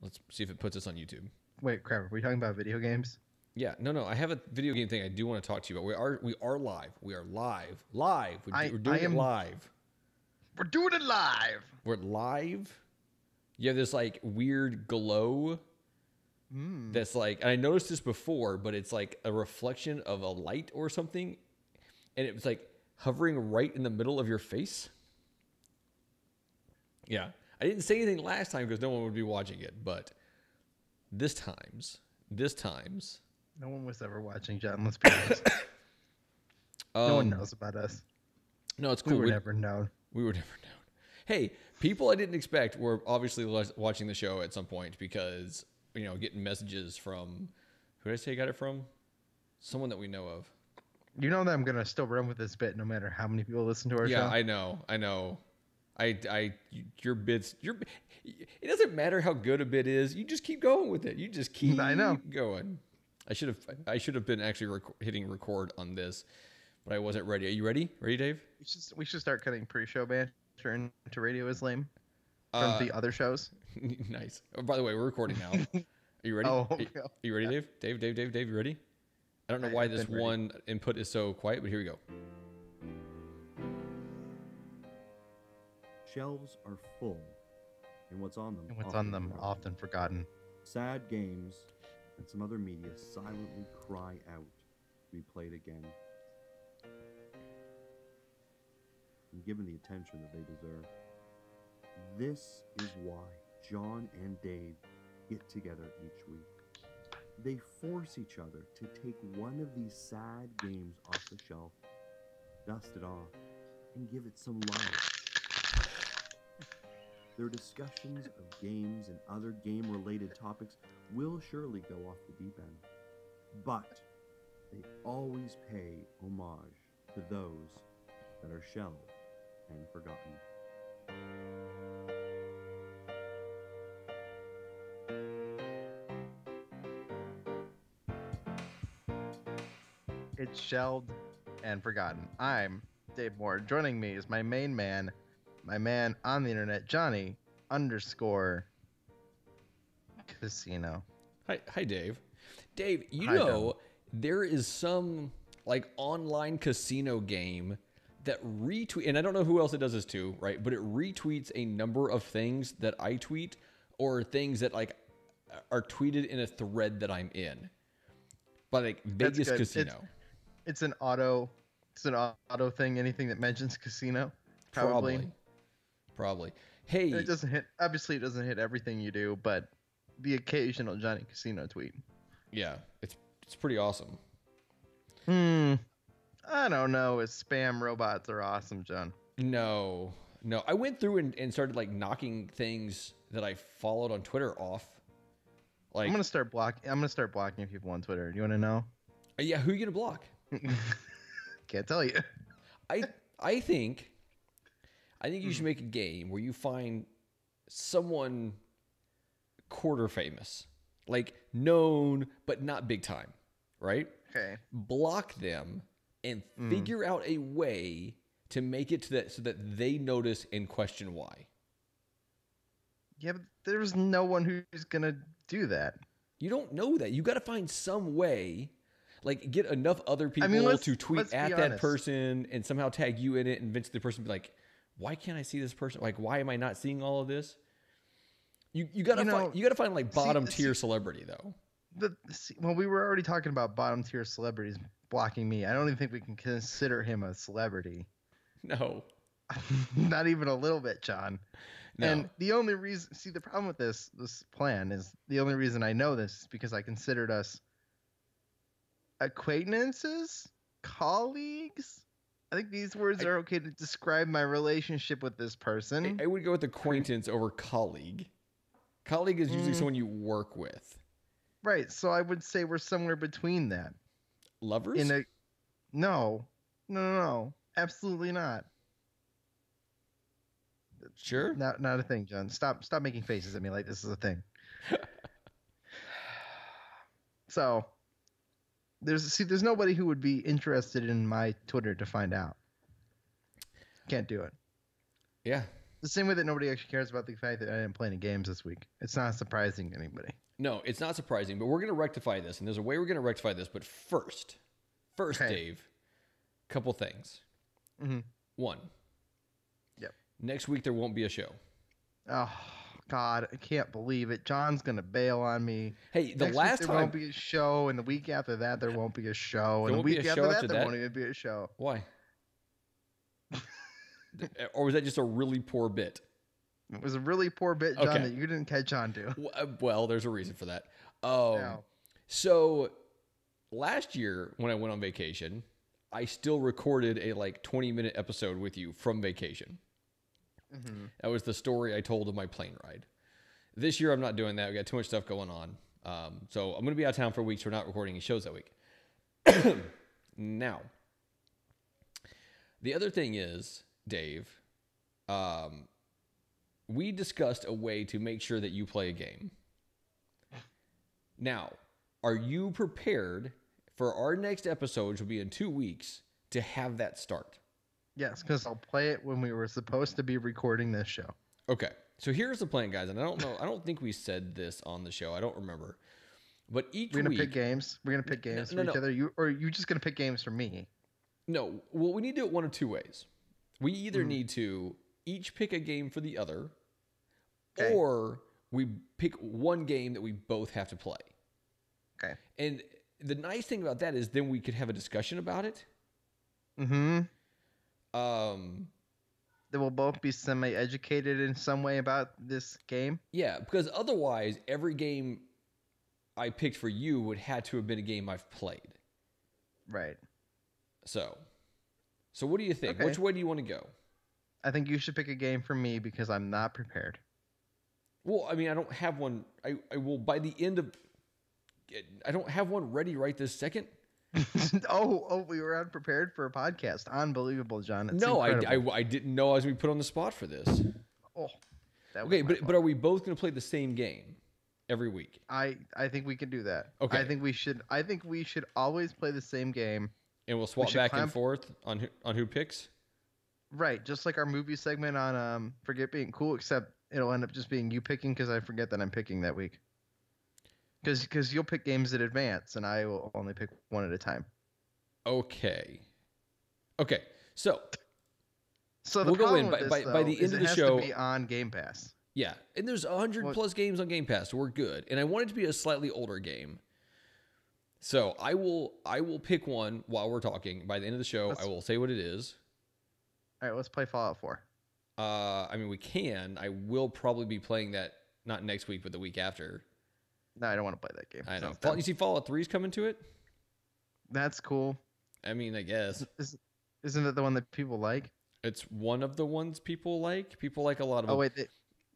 Let's see if it puts us on YouTube. Wait, crap. Are we talking about video games? Yeah, no. I have a video game thing I do want to talk to you about. We are live. We are live. We're doing it live. We're doing it live. We're live. You have this like weird glow. That's like, and I noticed this before, but it's like a reflection of a light or something, and it was like hovering right in the middle of your face. Yeah, I didn't say anything last time because no one would be watching it, but this times. No one was ever watching, John. Let's be honest. No one knows about us. No, it's cool. We were never known. We were never known. Hey, people I didn't expect were obviously watching the show at some point because, you know, getting messages from, who did I say I got it from? Someone that we know of. You know that I'm going to still run with this bit no matter how many people listen to our show? Yeah, I know. Your bits, it doesn't matter how good a bit is. You just keep going with it. You just keep going. I should have been actually hitting record on this, but I wasn't ready. Are you ready? Ready, Dave? We should start cutting pre-show banter into Radio is Lame from the other shows. Nice. Oh, by the way, we're recording now. Are you ready? Oh, are you ready, Dave? Dave, you ready? I don't know why this one input is so quiet, but here we go. Shelves are full, and what's on them often forgotten. Sad games and some other media silently cry out to be played again and given the attention that they deserve. This is why John and Dave get together each week. They force each other to take one of these sad games off the shelf, dust it off, and give it some love. Their discussions of games and other game-related topics will surely go off the deep end, but they always pay homage to those that are shelved and forgotten. It's shelved and forgotten. I'm Dave Moore. Joining me is my main man, my man on the internet, Johnny _ Casino. Hi, Dave. Dave, know there is some like online casino game that retweet, and I don't know who else it does this to, right? But it retweets a number of things that I tweet or things that like are tweeted in a thread that I'm in. But like Vegas Casino. It's an auto thing. Anything that mentions casino, probably. Hey, it doesn't hit. Obviously, it doesn't hit everything you do, but the occasional Johnny Casino tweet. Yeah, it's pretty awesome. I don't know. Spam robots are awesome, John. No. I went through and started like knocking things that I followed on Twitter off. Like I'm gonna start blocking people on Twitter. Do you want to know? Yeah, who are you gonna block? Can't tell you. I think you should make a game where you find someone quarter famous, like known but not big time, right? Okay. Block them and figure out a way to make it so that they notice and question why. Yeah, but there's no one who's gonna do that. You don't know that. You got to find some way. Like, get enough other people to tweet at that person and somehow tag you in it and eventually the person be like, why can't I see this person? Like, why am I not seeing all of this? You gotta find like bottom tier celebrity though. Well, we were already talking about bottom tier celebrities blocking me. I don't even think we can consider him a celebrity. No. Not even a little bit, John. No. And the only reason, the problem with this plan is the only reason I know this is because I considered us acquaintances, colleagues. I think these words are okay to describe my relationship with this person. I would go with acquaintance over colleague. Colleague is usually someone you work with. Right. So I would say we're somewhere between that. Lovers? No. Absolutely not. Sure. Not a thing, John. Stop making faces at me like this is a thing. So there's nobody who would be interested in my Twitter to find out. Can't do it. Yeah. The same way that nobody actually cares about the fact that I didn't play any games this week. It's not surprising to anybody. No, it's not surprising, but we're going to rectify this, and there's a way we're going to rectify this. But first, Okay. Dave, couple things. Mm-hmm. One, Yep. next week there won't be a show. Oh God, I can't believe it. John's gonna bail on me. Hey, the Next last week time there won't be a show, and the week after that there won't be a show, There and the won't be week a after show that after there that? won't even be a show. Why? Or was that just a really poor bit? It was a really poor bit, John, Okay. that you didn't catch on to. Well, there's a reason for that. No. So last year when I went on vacation, I still recorded a like 20-minute episode with you from vacation. Mm-hmm. That was the story I told of my plane ride. This year I'm not doing that. We got too much stuff going on. So I'm going to be out of town for a week, so we're not recording any shows that week. Now, the other thing is, Dave, we discussed a way to make sure that you play a game. Now, are you prepared for our next episode, which will be in 2 weeks, to have that start? Yes, because I'll play it when we were supposed to be recording this show. Okay. So here's the plan, guys. And I don't know. I don't think we said this on the show. I don't remember. But each We're gonna week, pick games. We're gonna pick games No, for each other. You just gonna pick games for me? no. Well, we need to do it one of two ways. We either Mm-hmm. need to each pick a game for the other, Okay. or we pick one game that we both have to play. Okay. And the nice thing about that is then we could have a discussion about it. Mm-hmm. Um, They will both be semi-educated in some way about this game. yeah, because otherwise, every game I picked for you would have to have been a game I've played. Right. So what do you think? Okay. Which way do you want to go? I think you should pick a game for me because I'm not prepared. Well, I mean, I don't have one. I will by the end of. I don't have one ready right this second. oh, we were unprepared for a podcast. Unbelievable, John. It's No, incredible. I didn't know I was going to be put on the spot for this. Oh, that was Okay, my but fault. are we both going to play the same game every week? I think we can do that. Okay. I think we should always play the same game. And we'll swap should back climb- and forth on who picks. Right, just like our movie segment on Forget Being Cool, except it'll end up just being you picking because I forget that I'm picking that week. Because you'll pick games in advance and I will only pick one at a time. Okay. So So the We'll go problem in with by this, the though, end is of it the has show. to be on Game Pass. yeah, and there's 100 Well- plus games on Game Pass, so we're good. And I want it to be a slightly older game. So I will pick one while we're talking. By the end of the show, Let's- I will say what it is. All right, let's play Fallout 4. I mean, we can. I will probably be playing that not next week, but the week after. No, I don't want to play that game. I know. Sounds dumb. You see, Fallout 3 is coming to it. That's cool. I mean, I guess Isn't it the one that people like? it's one of the ones people like. People like a lot of Oh them. wait,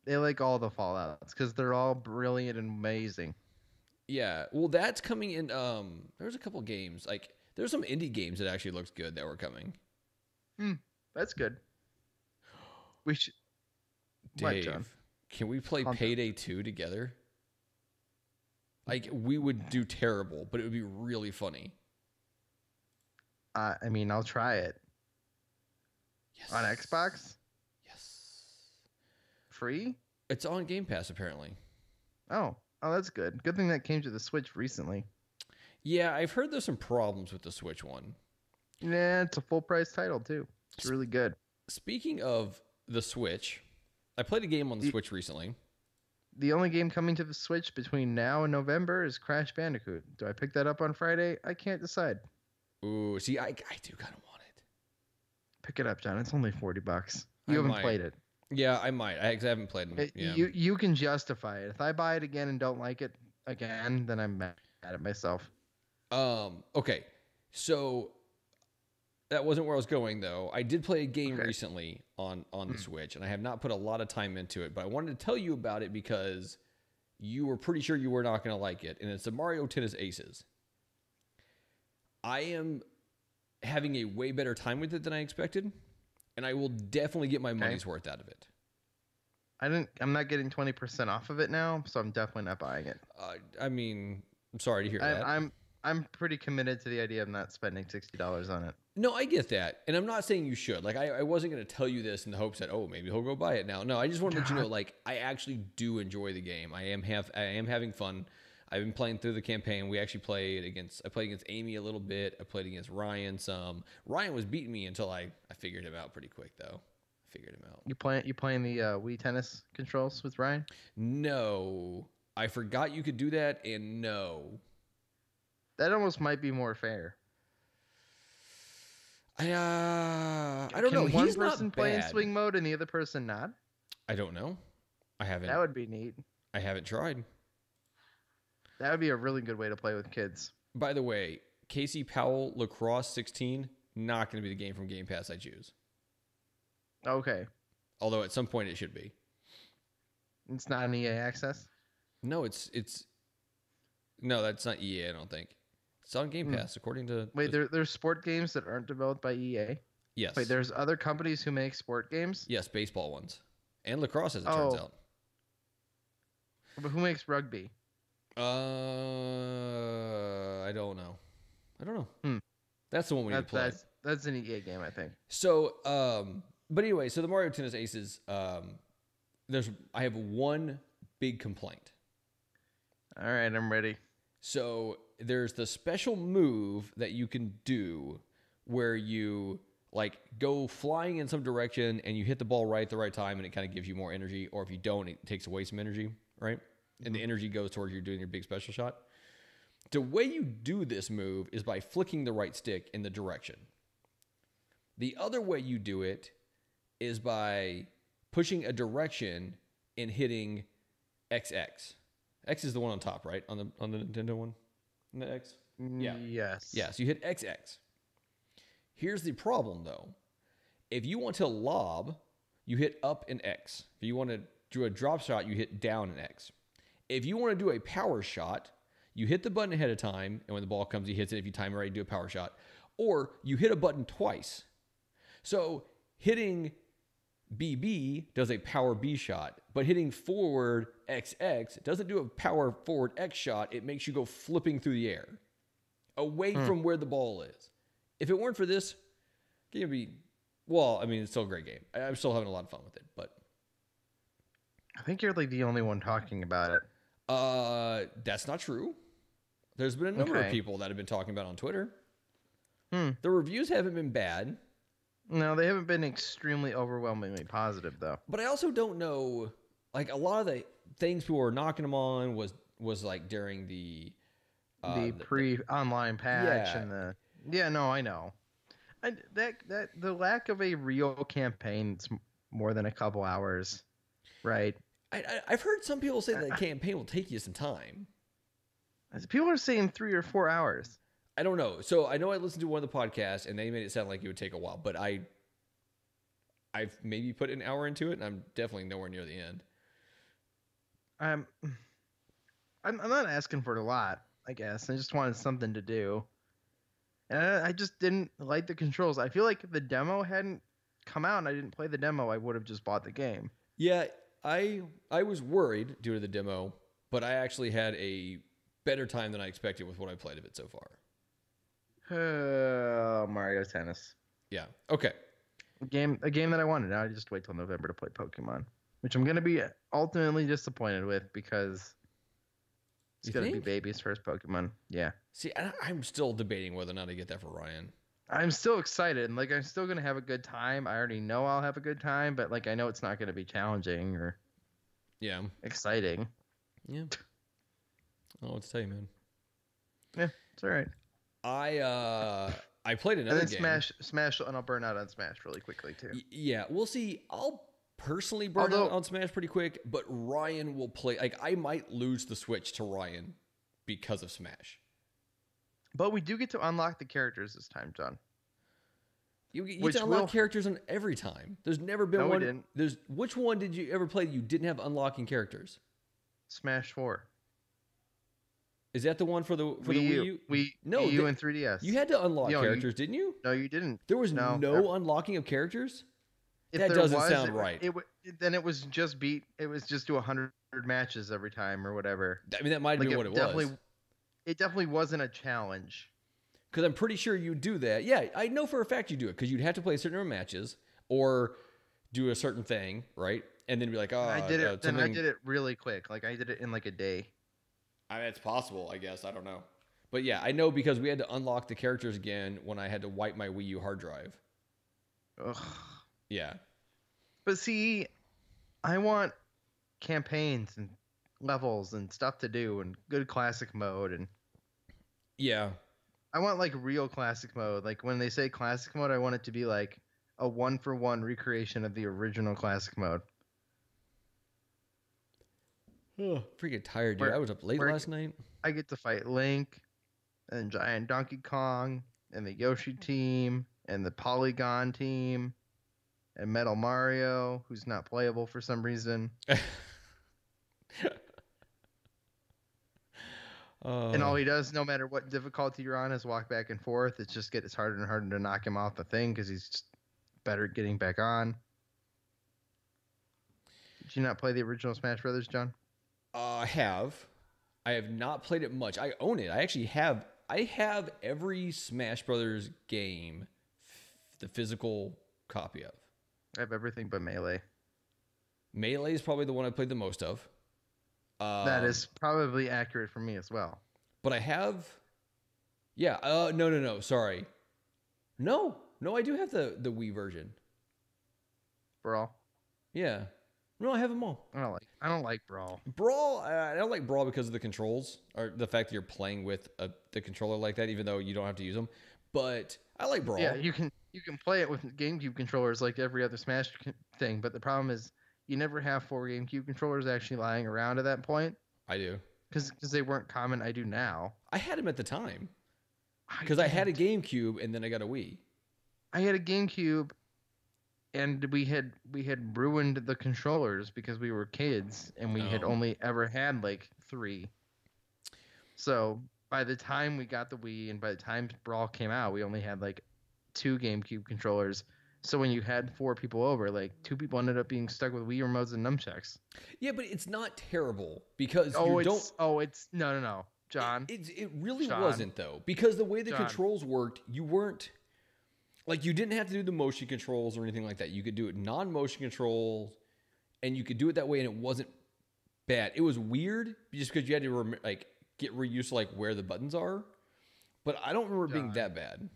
they like all the Fallouts because they're all brilliant and amazing. Yeah. Well, that's coming in. There's a couple games. Like, there's some indie games that actually looks good that were coming. That's good. We should. What, Dave, John? can we play Calm down. Payday 2 together? Like, we would do terrible, but it would be really funny. I mean, I'll try it Yes. on Xbox. Yes. Free? It's on Game Pass, apparently. Oh, that's good. Good thing that came to the Switch recently. Yeah, I've heard there's some problems with the Switch one. Yeah, it's a full price title too. It's really good. Speaking of the Switch, I played a game on the Switch recently. The only game coming to the Switch between now and November is Crash Bandicoot. Do I pick that up on Friday? I can't decide. Ooh, see, I do kind of want it. Pick it up, John. It's only $40. I You haven't might. played it. Yeah, I might. I haven't played it. Yeah. You can justify it. If I buy it again and don't like it again, then I'm mad at myself. Okay. So that wasn't where I was going though. I did play a game recently on the Switch, and I have not put a lot of time into it, but I wanted to tell you about it because you were pretty sure you were not going to like it, and it's the Mario Tennis Aces. I am having a way better time with it than I expected, and I will definitely get my money's worth out of it. I'm not getting 20% off of it now, so I'm definitely not buying it. I mean, I'm sorry to hear that. I'm pretty committed to the idea of not spending $60 on it. No, I get that. And I'm not saying you should. Like, I wasn't going to tell you this in the hopes that, oh, maybe he'll go buy it now. No, I just want to let you know, like, I actually do enjoy the game. I am having fun. I've been playing through the campaign. I played against Amy a little bit. I played against Ryan some. Ryan was beating me until I figured him out pretty quick, though. I figured him out. You playing the Wii tennis controls with Ryan? No. I forgot you could do that, and no. That almost might be more fair. I don't know. Can one He's person not play in bad. swing mode and the other person not? I don't know. I haven't. That would be neat. I haven't tried. That would be a really good way to play with kids. By the way, Casey Powell Lacrosse 16, not going to be the game from Game Pass I choose. Okay. Although at some point it should be. It's not an EA access? No, no, that's not EA, I don't think. It's on Game Pass, according to... Wait, there's sport games that aren't developed by EA? Yes. Wait, there's other companies who make sport games? Yes, baseball ones. And lacrosse, as it turns out. But who makes rugby? I don't know. That's the one we need to play. That's an EA game, I think. So, but anyway, so the Mario Tennis Aces, I have one big complaint. All right, I'm ready. So there's the special move that you can do where you like go flying in some direction and you hit the ball right at the right time and it kind of gives you more energy, or if you don't, it takes away some energy, right? And the energy goes towards you doing your big special shot. The way you do this move is by flicking the right stick in the direction. The other way you do it is by pushing a direction and hitting XX. X is the one on top, right? On the Nintendo one? On the X? Yeah. Yes. Yeah, so you hit XX. Here's the problem, though. If you want to lob, you hit up and X. If you want to do a drop shot, you hit down and X. If you want to do a power shot, you hit the button ahead of time, and when the ball comes, he hits it. If you time it right, you do a power shot. Or you hit a button twice. So hitting BB does a power B shot, but hitting forward XX doesn't do a power forward X shot. It makes you go flipping through the air away from where the ball is. If it weren't for this, it would be, well, I mean, it's still a great game. I'm still having a lot of fun with it, but I think you're like the only one talking about it. that's not true. There's been a number of people that have been talking about it on Twitter. The reviews haven't been bad. No, they haven't been extremely overwhelmingly positive, though. But I also don't know, like, a lot of the things people were knocking them on was like during the pre-online patch and the I know. The lack of a real campaign, it's more than a couple hours, right? I've heard some people say that campaign will take you some time. People are saying 3 or 4 hours. I don't know. So I know I listened to one of the podcasts and they made it sound like it would take a while, but I've maybe put an hour into it and I'm definitely nowhere near the end. I'm not asking for a lot, I guess. I just wanted something to do. And I just didn't like the controls. I feel like if the demo hadn't come out and I didn't play the demo, I would have just bought the game. Yeah, I was worried due to the demo, but I actually had a better time than I expected with what I played of it so far. Mario Tennis. Yeah. Okay. A game that I wanted. Now I just wait till November to play Pokemon, which I'm gonna be ultimately disappointed with because it's gonna be baby's first Pokemon. Yeah. See, I'm still debating whether or not to get that for Ryan. I'm still excited, and like I'm still gonna have a good time. I already know I'll have a good time, but like I know it's not gonna be challenging or exciting. Yeah. I don't know what to tell you, man. Yeah, it's all right. I played another game. Smash, and I'll burn out on Smash really quickly too. Yeah, we'll see. I'll personally burn out on Smash pretty quick, but Ryan will play. Like, I might lose the Switch to Ryan because of Smash. But we do get to unlock the characters this time, John. You get to unlock characters on every time. There's never been one. We didn't. Which one did you ever play that you didn't have unlocking characters? Smash 4. Is that the one for the Wii U? Wii U and 3DS. You had to unlock characters, didn't you? No, you didn't. There was no unlocking of characters? That doesn't sound right. Then it was just do 100 matches every time or whatever. I mean, that might have been what it was. it definitely wasn't a challenge. Because I'm pretty sure you do that. Yeah, I know for a fact you do it because you'd have to play a certain number of matches or do a certain thing, right? And then be like, And I did it. Then I something. did it really quick. Like I did it in like a day. I mean, it's possible, I guess. I don't know. But yeah, I know because we had to unlock the characters again when I had to wipe my Wii U hard drive. Ugh. Yeah. But see, I want campaigns and levels and stuff to do and good classic mode, and Yeah. I want like real classic mode. Like when they say classic mode, I want it to be like a 1-for-1 recreation of the original classic mode. Freaking tired, dude. Where- I was up late where- last night. I get to fight Link and Giant Donkey Kong and the Yoshi team and the Polygon team and Metal Mario, who's not playable for some reason. And all he does, no matter what difficulty you're on, is walk back and forth. It just gets harder and harder to knock him off the thing because he's just better at getting back on. Did you not play the original Smash Brothers, John? I have. I have not played it much. I own it. I actually have. I have every Smash Brothers game, the physical copy of. I have everything but Melee. Melee is probably the one I played the most of. That is probably accurate for me as well. But I have. Yeah. No. Sorry. No. I do have the Wii version. Brawl. Yeah. No, I have them all. I don't like Brawl. Brawl. I don't like Brawl because of the controls or the fact that you're playing with the controller like that, even though you don't have to use them. But I like Brawl. Yeah, you can play it with GameCube controllers like every other Smash thing, but the problem is you never have 4 GameCube controllers actually lying around at that point. I do. Because they weren't common. I do now. I had them at the time. Because I had a GameCube and then I got a Wii. I had a GameCube, and we had ruined the controllers because we were kids and we had only ever had like 3. So by the time we got the Wii and by the time Brawl came out, we only had like 2 GameCube controllers. So when you had 4 people over, like 2 people ended up being stuck with Wii remotes and nunchucks. Yeah, but it's not terrible because it's no, John. It really John. wasn't though, because the way the John. controls worked, you weren't like you didn't have to do the motion controls or anything like that. You could do it non-motion controls, and you could do it that way, and it wasn't bad. It was weird just because you had to get reused to like where the buttons are, but I don't remember it being that bad.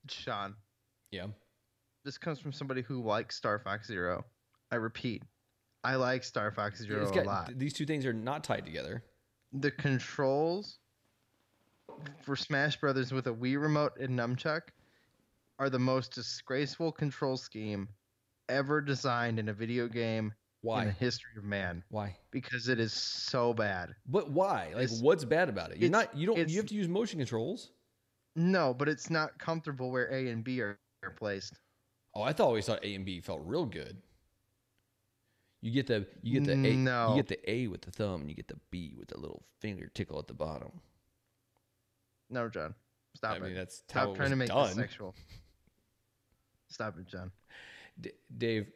Sean. Yeah. This comes from somebody who likes Star Fox Zero. I repeat, I like Star Fox Zero a lot. These two things are not tied together. The controls for Smash Brothers with a Wii remote and nunchuck are the most disgraceful control scheme ever designed in a video game in the history of man. Why? Because it is so bad. But why? Like, what's bad about it? You have to use motion controls. No, but it's not comfortable where A and B are placed. Oh, I always thought A and B felt real good. You get the A, you get the A with the thumb, and you get the B with the little finger tickle at the bottom. No, John, stop it. I mean, that's stop trying to make this sexual. Stop it, John. Dave,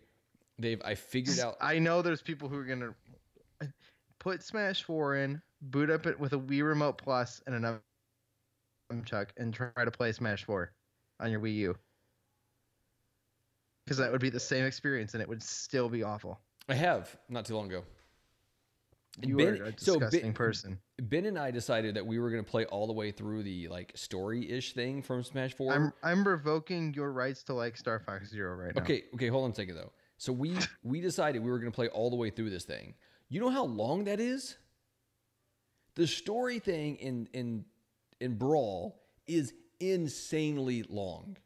I figured out. I know there's people who are gonna put Smash 4 in, boot up it with a Wii Remote Plus and a nunchuck, and try to play Smash 4 on your Wii U. Because that would be the same experience, and it would still be awful. I have not too long ago. You are a disgusting person. Ben and I decided that we were going to play all the way through the story-ish thing from Smash 4. I'm revoking your rights to like Star Fox Zero right now. Okay, hold on a second though. So we decided we were going to play all the way through this thing. You know how long that is? The story thing in Brawl is insanely long.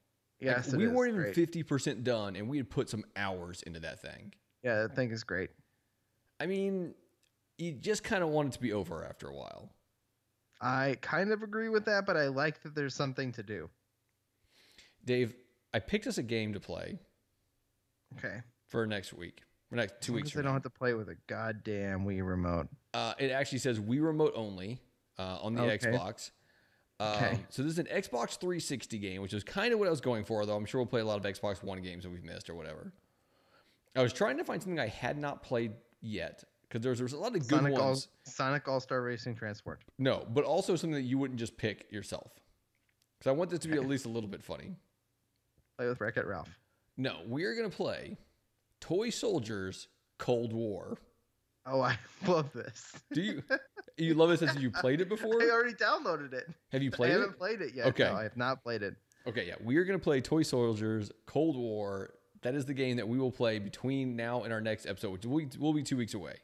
Yes, we weren't even 50% done, and we had put some hours into that thing. Yeah, that thing is great. I mean, you just kind of want it to be over after a while. I kind of agree with that, but I like that there's something to do. Dave, I picked us a game to play. Okay. For next week. For next 2 weeks. They don't have to play with a goddamn Wii remote. It actually says Wii remote only on the Xbox. Okay. So this is an Xbox 360 game, which is kind of what I was going for, though. I'm sure we'll play a lot of Xbox One games that we've missed or whatever. I was trying to find something I had not played yet because there's a lot of good ones. Sonic All-Star Racing Transport. No, but also something that you wouldn't just pick yourself. Because I want this to be at least a little bit funny. Play with Wreck-It Ralph. No, we are going to play Toy Soldiers Cold War. Oh, I love this. Do you love it since you played it before? I already downloaded it. Have you played it? I haven't played it yet. Okay. No, I have not played it. Okay, yeah. We are going to play Toy Soldiers Cold War. That is the game that we will play between now and our next episode, which will be 2 weeks away.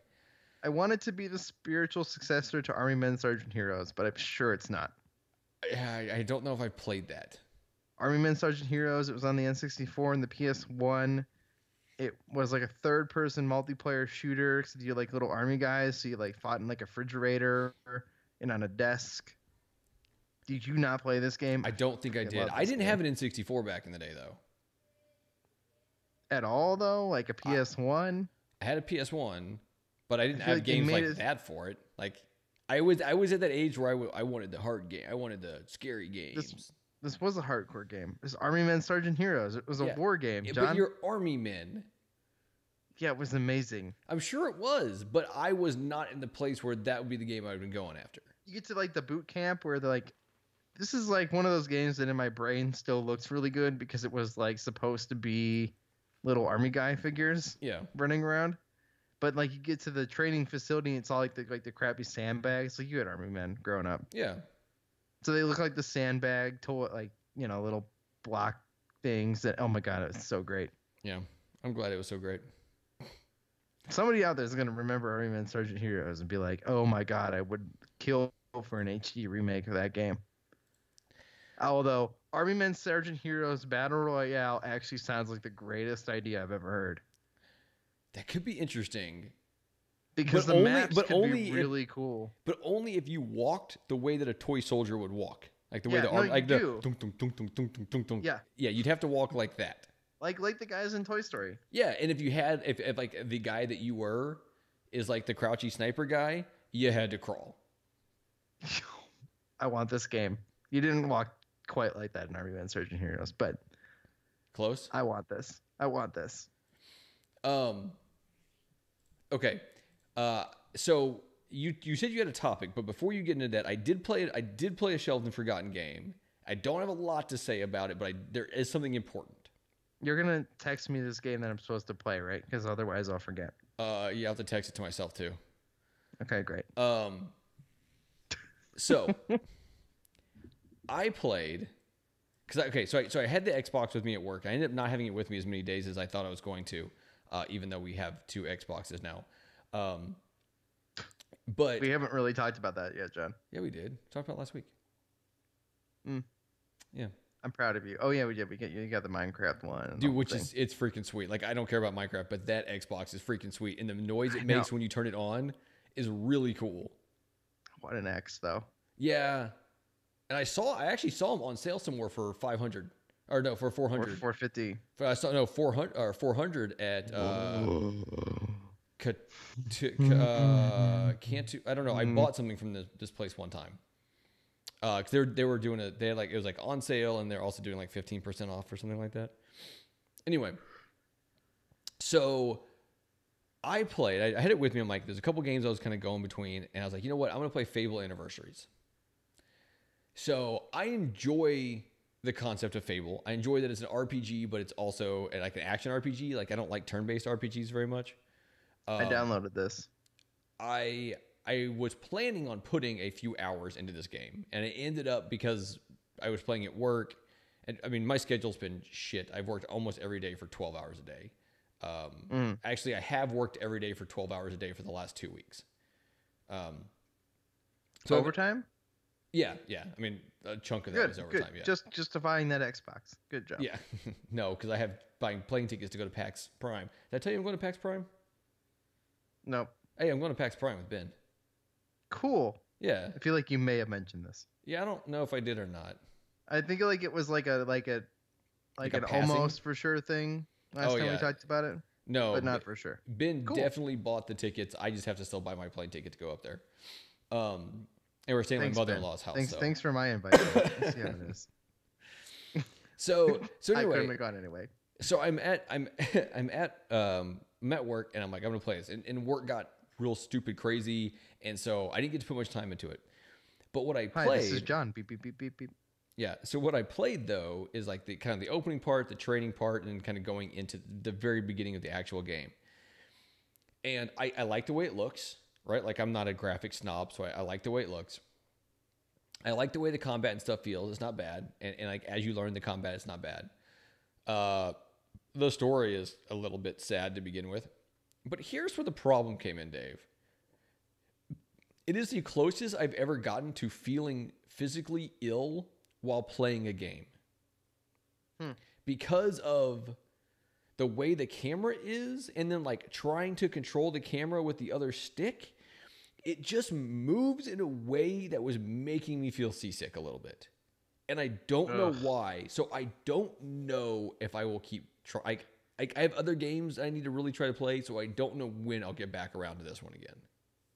I want it to be the spiritual successor to Army Men, Sergeant Heroes, but I'm sure it's not. I don't know if I played that. Army Men, Sergeant Heroes, it was on the N64 and the PS1. It was like a third-person multiplayer shooter, because you like little army guys, so you like fought in like a refrigerator and on a desk. Did you not play this game? I don't think I did. I didn't have an N64 back in the day, though. At all, though? Like a PS1? I had a PS1, but I didn't have games like that for it. Like, I was at that age where I wanted the hard game. I wanted the scary games. This was a hardcore game. It was Army Men, Sergeant Heroes. It was a war game, John. But you're Army Men. Yeah, it was amazing. I'm sure it was, but I was not in the place where that would be the game I would have been going after. You get to like the boot camp where they're like, this is like one of those games that in my brain still looks really good because it was like supposed to be little army guy figures running around. But like you get to the training facility and it's all like the crappy sandbags. Like you had Army Men growing up. Yeah. So they look like the sandbag toy, like, you know, little block things that, oh my God, it was so great. Yeah. I'm glad it was so great. Somebody out there is going to remember Army Men Sergeant Heroes and be like, oh my God, I would kill for an HD remake of that game. Although Army Men Sergeant Heroes Battle Royale actually sounds like the greatest idea I've ever heard. That could be interesting. Because the maps could be really cool. But only if you walked the way that a toy soldier would walk. Like the way Yeah. Yeah, you'd have to walk like that. Like the guys in Toy Story. Yeah, and if you had if like the guy that you were is like the crouchy sniper guy, you had to crawl. I want this game. You didn't walk quite like that in Army Men Sergeant Heroes, but close. I want this. Okay. So you said you had a topic, but before you get into that, I did play a Shelved and Forgotten game. I don't have a lot to say about it, but there is something important. You're gonna text me this game that I'm supposed to play, right? Because otherwise I'll forget. Yeah, I have to text it to myself too. Okay, great. So I played so I had the Xbox with me at work. I ended up not having it with me as many days as I thought I was going to, even though we have 2 Xboxes now. But we haven't really talked about that yet, John. Yeah, we did. Talked about it last week. Yeah. I'm proud of you. Oh yeah, we did. You got the Minecraft one, dude, which is it's freaking sweet. Like I don't care about Minecraft, but that Xbox is freaking sweet, and the noise it makes when you turn it on is really cool. What an X though. Yeah, and I actually saw them on sale somewhere for 500, or no, for 400, or 450. I saw 400 at Cantu. I don't know. I bought something from this place one time. Cause they were doing it was like on sale, and they're also doing like 15% off or something like that. Anyway, so I played. I had it with me. I'm like, there's a couple games I was kind of going between, and I was like, you know what? I'm gonna play Fable Anniversaries. So I enjoy the concept of Fable. I enjoy that it's an RPG, but it's also like an action RPG. Like I don't like turn-based RPGs very much. I downloaded this. I was planning on putting a few hours into this game, and it ended up because I was playing at work. And I mean, my schedule's been shit. I've worked almost every day for 12 hours a day. Actually, I have worked every day for 12 hours a day for the last 2 weeks. So overtime? Yeah. I mean, a chunk of that is overtime. Good. Yeah. Just justifying that Xbox. Good job. Yeah. No, because I have buying plane tickets to go to PAX Prime. Did I tell you I'm going to PAX Prime? Nope. Hey, I'm going to PAX Prime with Ben. Cool. Yeah. I feel like you may have mentioned this. Yeah, I don't know if I did or not. I think like it was like an almost for sure thing last time we talked about it. No, but not for sure. Ben definitely bought the tickets. I just have to still buy my plane ticket to go up there. And we're staying at my mother-in-law's house. Thanks for my invite. Let's see how it is. So anyway, I couldn't have gone anyway. So I'm at work, and I'm like, I'm gonna play this, and work got real stupid crazy, and so I didn't get to put much time into it. But what I Hi, played, this is John. Beep beep beep beep beep. yeah. So what I played though is like the kind of the opening part, the training part, and kind of going into the very beginning of the actual game. And I like the way it looks, right? Like I'm not a graphic snob, so I like the way it looks. I like the way the combat and stuff feels. It's not bad, and like as you learn the combat, it's not bad. The story is a little bit sad to begin with, but here's where the problem came in, Dave. It is the closest I've ever gotten to feeling physically ill while playing a game. Because of the way the camera is, and then like trying to control the camera with the other stick, it just moves in a way that was making me feel seasick a little bit. And I don't know why. So I don't know if I will keep trying. I have other games I need to really try to play, so I don't know when I'll get back around to this one again.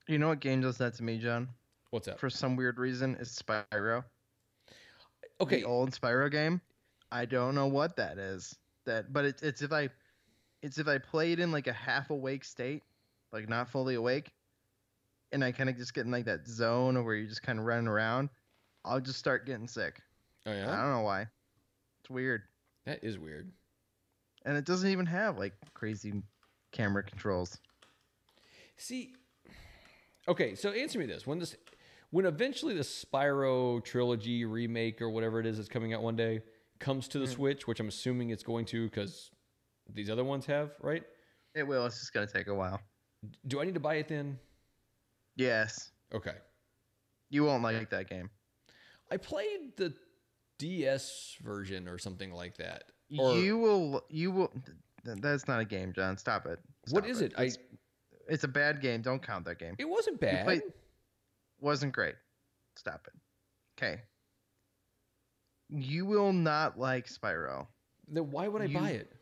You know what game does that to me, John? What's that? For some weird reason, it's Spyro. Okay. The old Spyro game. I don't know what that is. But it's if I play it in like a half awake state, like not fully awake, and I kind of just get in like that zone where you're just kind of running around, I'll just start getting sick. Oh yeah? I don't know why. It's weird. That is weird. And it doesn't even have like crazy camera controls. See, okay, so answer me this. When eventually the Spyro trilogy remake or whatever it is that's coming out one day comes to the Switch, which I'm assuming it's going to because these other ones have, right? It will. It's just going to take a while. Do I need to buy it then? Yes. Okay. You won't like that game. I played the DS version or something like that. You will. That's not a game, John. Stop it. What is it? It's a bad game. Don't count that game. It wasn't bad. Wasn't great. Stop it. Okay. You will not like Spyro. Then why would I buy it?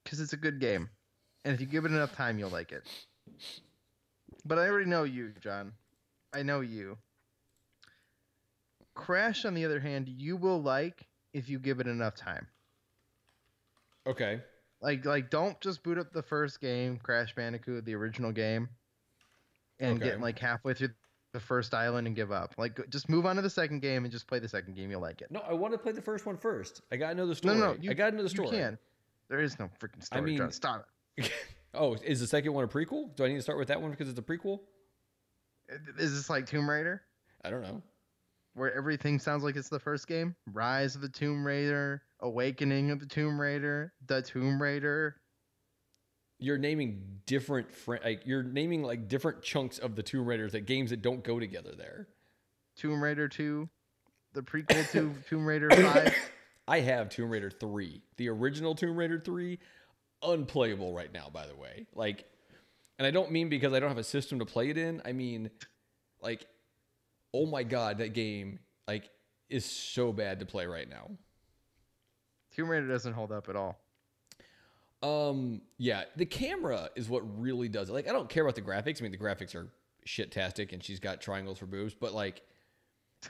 Because it's a good game. And if you give it enough time, you'll like it. But I already know you, John. I know you. Crash, on the other hand, you will like if you give it enough time. Okay. Like don't just boot up the first game, Crash Bandicoot, the original game, and get like halfway through the first island and give up. Like just move on to the second game and just play the second game. You'll like it. No, I want to play the first one first. I gotta know the story. I gotta know the story. You can. There is no freaking story, John. Stop it. Oh, is the second one a prequel? Do I need to start with that one because it's a prequel? Is this like Tomb Raider? I don't know. Where everything sounds like it's the first game? Rise of the Tomb Raider, Awakening of the Tomb Raider, The Tomb Raider. You're naming different different chunks of the Tomb Raiders, like games that don't go together there. Tomb Raider 2, the prequel to Tomb Raider 5. I have Tomb Raider 3. The original Tomb Raider 3, unplayable right now, by the way. Like, and I don't mean because I don't have a system to play it in. I mean, like, oh my God, that game, like, is so bad to play right now. Tomb Raider doesn't hold up at all. Yeah, the camera is what really does it. Like, I don't care about the graphics. I mean, the graphics are shit-tastic, and she's got triangles for boobs, but, like,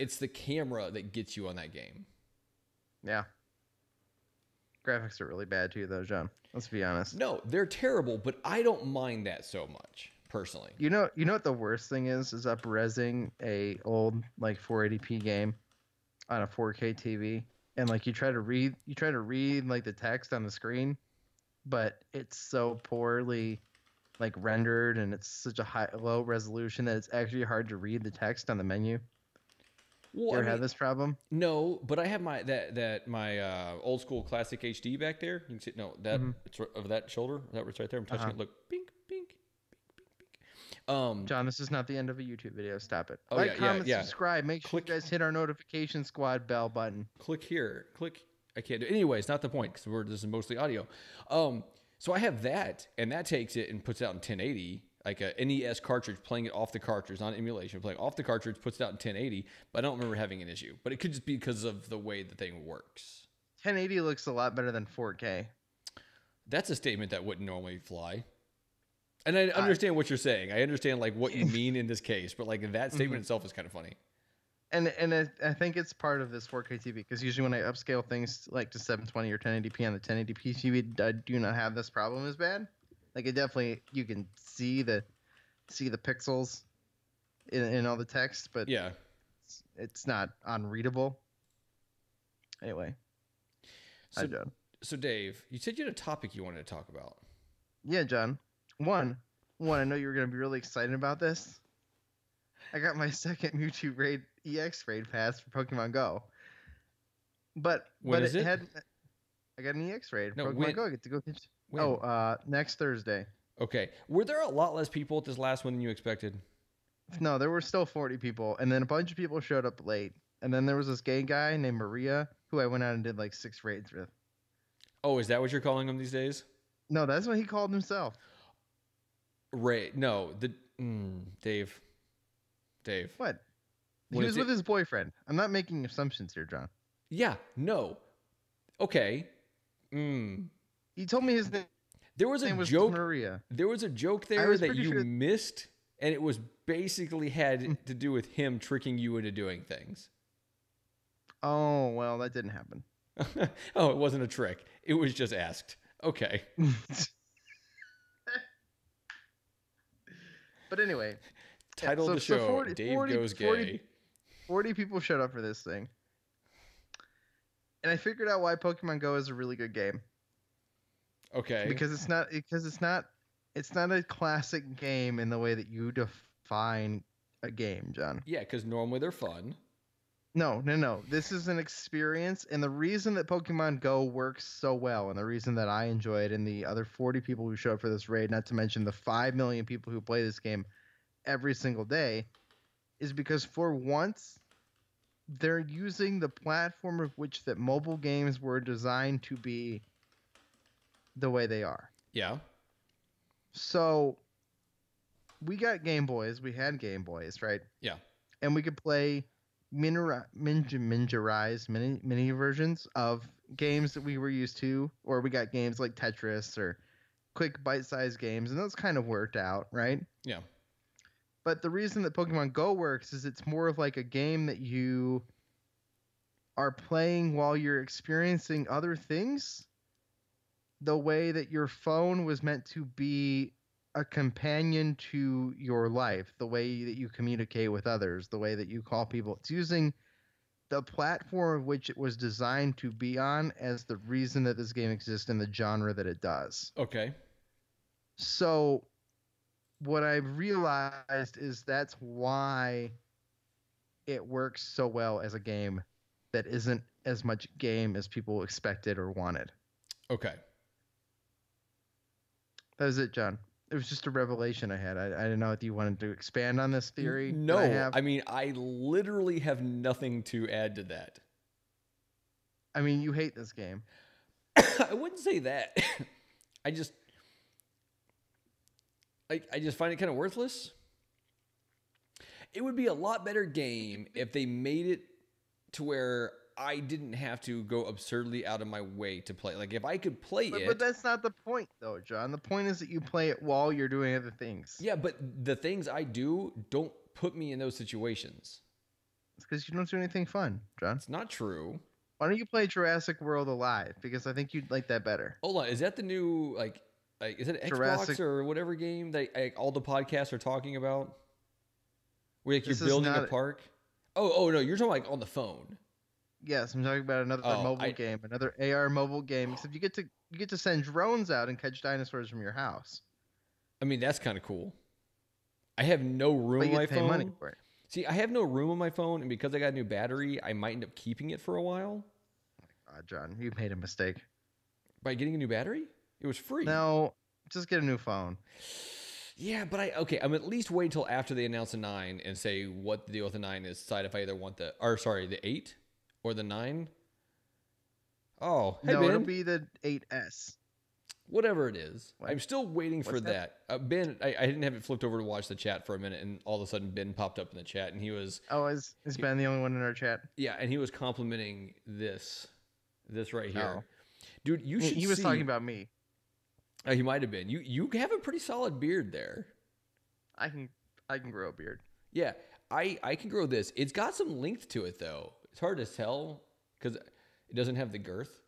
it's the camera that gets you on that game. Yeah. Graphics are really bad, too, though, John. Let's be honest. No, they're terrible, but I don't mind that so much, personally. You know what the worst thing is up-resing a old, like, 480p game on a 4K TV, and, like, you try to read, like, the text on the screen, but it's so poorly like rendered and it's such a low resolution that it's actually hard to read the text on the menu. Well, you ever had this problem? No, but I have my old school classic HD back there. You can see it's over that shoulder. That was right there. I'm touching it. Look, pink, pink, pink, pink, pink. John, this is not the end of a YouTube video. Stop it. Oh, like, comment, subscribe. Make sure you guys hit our notification squad bell button. Click here. Click. I can't do it. Anyways, not the point because this is mostly audio. So I have that, and that takes it and puts it out in 1080, like a NES cartridge, playing it off the cartridge, not emulation, playing off the cartridge, puts it out in 1080, but I don't remember having an issue. But it could just be because of the way the thing works. 1080 looks a lot better than 4K. That's a statement that wouldn't normally fly. And I understand what you're saying. I understand like what you mean in this case, but like that statement itself is kind of funny. And I think it's part of this 4K TV because usually when I upscale things like to 720 or 1080p on the 1080p TV, I do not have this problem as bad. Like it definitely, you can see the pixels in all the text, but Yeah. it's not unreadable. Anyway, hi So, John. so Dave, you said you had a topic you wanted to talk about. Yeah, John. One, I know you were gonna be really excited about this. I got my second Mewtwo raid EX raid pass for Pokemon Go, but When is it it? had. I got an EX raid No, for Pokemon when? Go. I get to go. When? Next Thursday. Okay. Were there a lot less people at this last one than you expected? No, there were still 40 people, and then a bunch of people showed up late, and then there was this gay guy named Maria who I went out and did like 6 raids with. Oh, is that what you're calling them these days? No, that's what he called himself. Ray. No, Dave. What? He When was it's with his boyfriend. I'm not making assumptions here, John. Yeah. No. Okay. He told me his name. There was a was joke. Maria. There was a joke I there was that pretty you sure- missed, and it was basically had to do with him tricking you into doing things. Oh, well, that didn't happen. Oh, it wasn't a trick. It was just asked. Okay. But anyway, Title of the show: Dave Goes Gay. 40 people showed up for this thing. And I figured out why Pokemon Go is a really good game. Okay. Because it's not a classic game in the way that you define a game, John. Yeah, because normally they're fun. No. This is an experience, and the reason that Pokemon Go works so well, and the reason that I enjoy it, and the other 40 people who show up for this raid, not to mention the 5 million people who play this game every single day, is because for once, they're using the platform of which that mobile games were designed to be the way they are. Yeah. So we got Game Boys. We had Game Boys, right? Yeah. And we could play miniaturized mini versions of games that we were used to, or we got games like Tetris or quick bite-sized games, and those kind of worked out, right? Yeah. But the reason that Pokemon Go works is it's more of like a game that you are playing while you're experiencing other things, the way that your phone was meant to be a companion to your life, the way that you communicate with others, the way that you call people. It's using the platform of which it was designed to be on as the reason that this game exists in the genre that it does. Okay. So what I've realized is that's why it works so well as a game that isn't as much game as people expected or wanted. Okay. That was it, John. It was just a revelation I had. I didn't know if you wanted to expand on this theory. No, I mean, I literally have nothing to add to that. I mean, you hate this game. I wouldn't say that. I just find it kind of worthless. It would be a lot better game if they made it to where I didn't have to go absurdly out of my way to play. Like if I could play it. But that's not the point, though, John. The point is that you play it while you're doing other things. Yeah, but the things I do don't put me in those situations. It's because you don't do anything fun, John. It's not true. Why don't you play Jurassic World Alive? Because I think you'd like that better. Hold on, is that the new like is it Xbox or whatever game that all the podcasts are talking about? Where like, you're building a park? Oh no, you're talking like on the phone. Yes, I'm talking about another mobile game, another AR mobile game. Except you get to send drones out and catch dinosaurs from your house. I mean, that's kind of cool. I have no room on my phone. Pay money for it. See, I have no room on my phone, and because I got a new battery, I might end up keeping it for a while. Oh my God, John, you made a mistake. By getting a new battery? It was free. No, just get a new phone. Yeah, but I'm at least wait until after they announce the 9 and say what the deal with the 9 is. Decide if I either want the 8 or the 9. Oh, hey, no, Ben. it'll be the 8S. Whatever it is. What? I'm still waiting for that. Ben, I didn't have it flipped over to watch the chat for a minute, and all of a sudden Ben popped up in the chat, and he was... Oh, is Ben the only one in our chat? Yeah, and he was complimenting this right here. Oh. Dude, you should see... He was talking about me. He might have been. You have a pretty solid beard there. I can grow a beard. Yeah, I can grow this. It's got some length to it, though. It's hard to tell because it doesn't have the girth.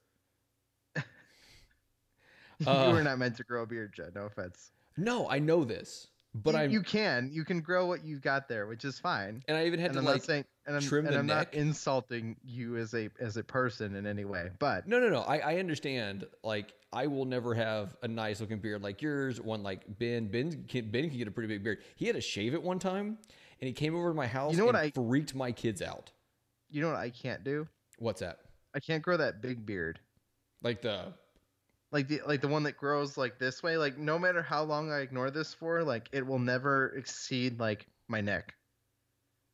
You were not meant to grow a beard, Judd. No offense. No, I know this, but you can grow what you've got there, which is fine. and I even had And to I'm not saying, trim the I'm neck. not insulting you as a person in any way, but No. I understand. Like, I will never have a nice looking beard like yours. One like Ben. Ben can get a pretty big beard. He had to shave it one time, and he came over to my house and freaked my kids out. You know what I can't do? What's that? I can't grow that big beard. Like the one that grows like this way. Like, no matter how long I ignore this for, like, it will never exceed like my neck.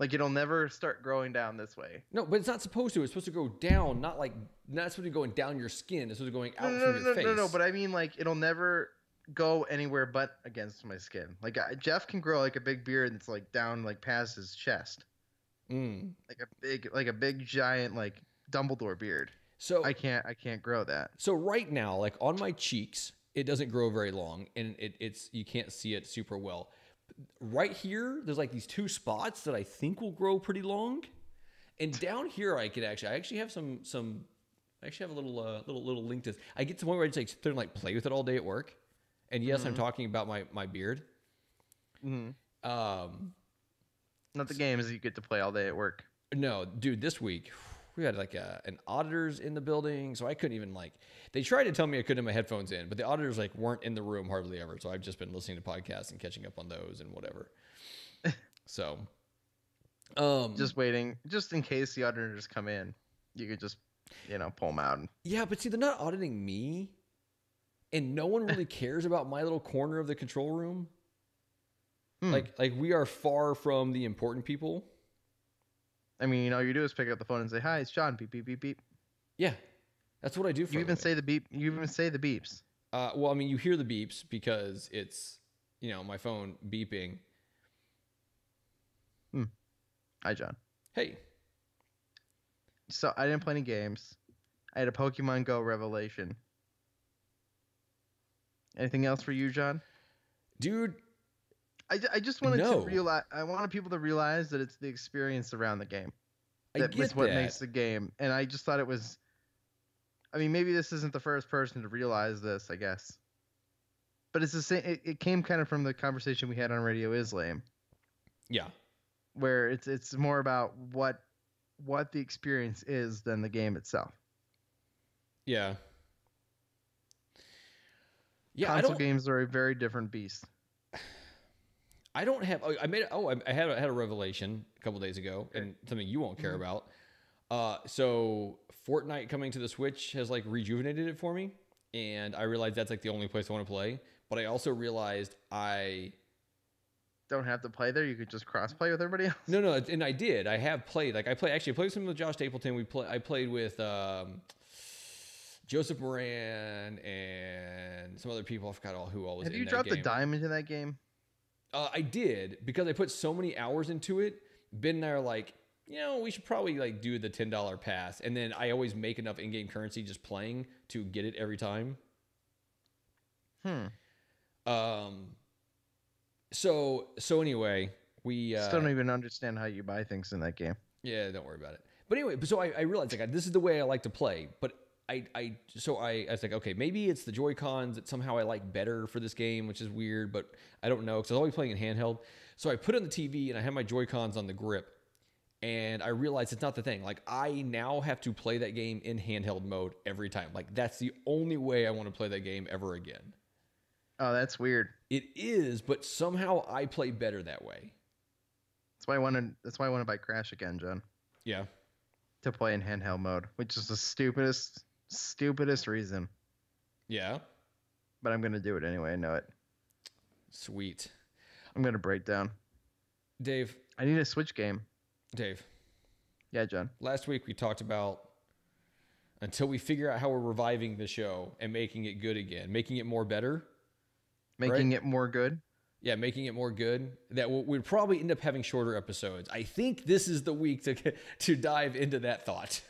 Like, it'll never start growing down this way. No, but it's not supposed to. It's supposed to go down, not supposed to be going down your skin. It's supposed to be going out from your face. No. But I mean, like, it'll never go anywhere but against my skin. Like, Jeff can grow like a big beard that's like down like past his chest. Like a big giant like Dumbledore beard. So I can't grow that. So right now, like on my cheeks, it doesn't grow very long, and it's you can't see it super well. Right here, there's like these two spots that I think will grow pretty long, and down here I actually have I actually have a little link to this. I get to the point where I just like sit there and like play with it all day at work, and yes, I'm talking about my beard. Not the games that you get to play all day at work. No, dude, this week we had like an auditors in the building, so I couldn't even like. They tried to tell me I couldn't have my headphones in, but the auditors like weren't in the room hardly ever. So I've just been listening to podcasts and catching up on those and whatever. So, just waiting, just in case the auditors come in, you could just pull them out. Yeah, but see, they're not auditing me, and no one really cares about my little corner of the control room. Like we are far from the important people. I mean, all you do is pick up the phone and say, "Hi, it's John." Beep beep beep beep. Yeah, that's what I do. You even say the beep. You even say the beeps. Well, I mean, you hear the beeps because it's my phone beeping. Hi, John. Hey. So I didn't play any games. I had a Pokemon Go revelation. Anything else for you, John? Dude. I just wanted to realize. I wanted people to realize that it's the experience around the game that's what makes the game. And I just thought it was. I mean, maybe this isn't the first person to realize this, I guess. But it's the same. It came kind of from the conversation we had on Radio Islam. Yeah. Where it's more about what the experience is than the game itself. Yeah. Yeah. Console games are a very different beast. I don't have. I had a revelation a couple days ago, and something you won't care about. So Fortnite coming to the Switch has like rejuvenated it for me, and I realized that's like the only place I want to play. But I also realized I don't have to play there. You could just cross-play with everybody else. No, and I did. I have played. Like I played some with Josh Stapleton. I played with Joseph Moran and some other people. I forgot who all was in that game. Have you dropped a dime into that game? I did, because I put so many hours into it. Ben and I are like, we should probably like do the $10 pass, and then I always make enough in-game currency just playing to get it every time. So anyway, we still don't even understand how you buy things in that game. Yeah, don't worry about it. But anyway, so I realized like this is the way I like to play, but I was like, okay, maybe it's the Joy-Cons that somehow I like better for this game, which is weird, but I don't know, because I was always playing in handheld. So I put it on the TV, and I have my Joy-Cons on the grip, and I realized it's not the thing. Like, I now have to play that game in handheld mode every time. Like, that's the only way I want to play that game ever again. Oh, that's weird. It is, but somehow I play better that way. That's why I want to buy Crash again, John. Yeah. To play in handheld mode, which is the stupidest reason. Yeah. But I'm going to do it anyway. I know it. Sweet. I'm going to break down. Dave. I need a Switch game. Dave. Yeah, John. Last week we talked about until we figure out how we're reviving the show and making it good again, making it more better. Making it more good? Yeah, making it more good. That we'd probably end up having shorter episodes. I think this is the week to dive into that thought.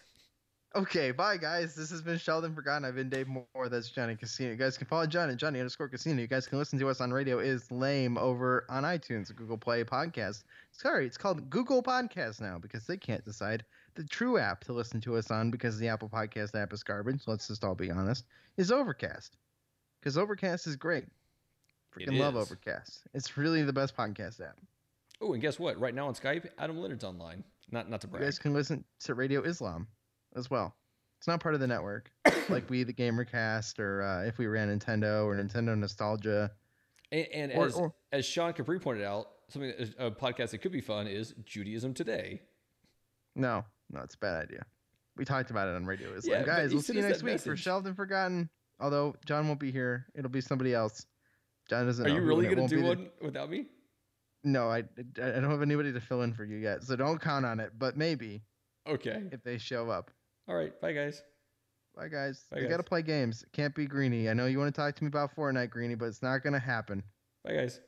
Okay, bye guys. This has been Shelved and Forgotten. I've been Dave Moore. That's Johnny Casino. You guys can follow John at Johnny_Casino. You guys can listen to us on Radio Is Lame over on iTunes, Google Play Podcast. Sorry, it's called Google Podcast now because they can't decide the true app to listen to us on because the Apple Podcast app is garbage. Let's just all be honest. Is Overcast. because Overcast is great. It Freaking love is. Overcast. It's really the best podcast app. Oh, and guess what? Right now on Skype, Adam Leonard's online. Not to You brag. guys can listen to Radio Islam as well. It's not part of the network, like We the Gamercast or if we ran Nintendo or Nintendo Nostalgia. And as Sean Capri pointed out, a podcast that could be fun is Judaism Today. No, it's a bad idea. We talked about it on Radio Islam. Yeah, but Guys, he we'll see sent you us next that week for message. Shelved and Forgotten. Although John won't be here, it'll be somebody else. John doesn't Are know you who, really and it going to won't do be one without me? No, I don't have anybody to fill in for you yet, so don't count on it. But maybe Okay. if they show up. All right. Bye, guys. Bye, guys. Bye, We guys. got to play games. It can't be Greeny. I know you want to talk to me about Fortnite, Greeny, but it's not going to happen. Bye, guys.